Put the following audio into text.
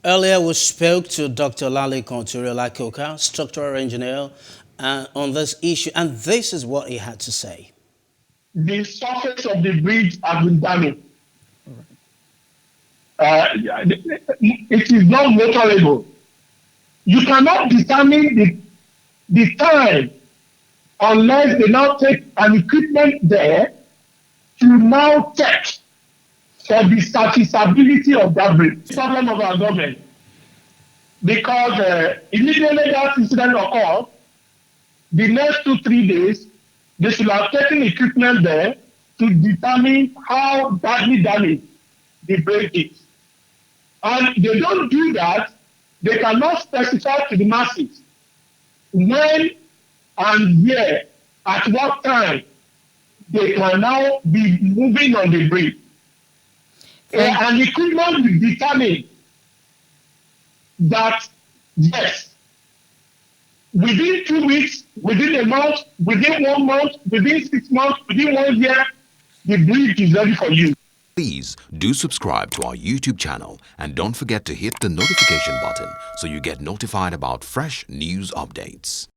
Earlier, we spoke to Dr. Olalekan Toriola-Coker, structural engineer, on this issue, and this is what he had to say. The surface of the bridge has been damaged. It is not motorable. You cannot determine the time unless they now take an equipment there to now check for the serviceability of that bridge. Problem of our government. Because immediately that incident occurred, the next 2-3 days, they should have taken equipment there to determine how badly damaged the bridge is. And they don't do that, they cannot specify to the masses when and where, at what time, they can now be moving on the bridge. And equipment will determine that, yes, within 2 weeks, within a month, within 1 month, within 6 months, within 1 year, the bridge is ready for you. Please do subscribe to our YouTube channel and don't forget to hit the notification button so you get notified about fresh news updates.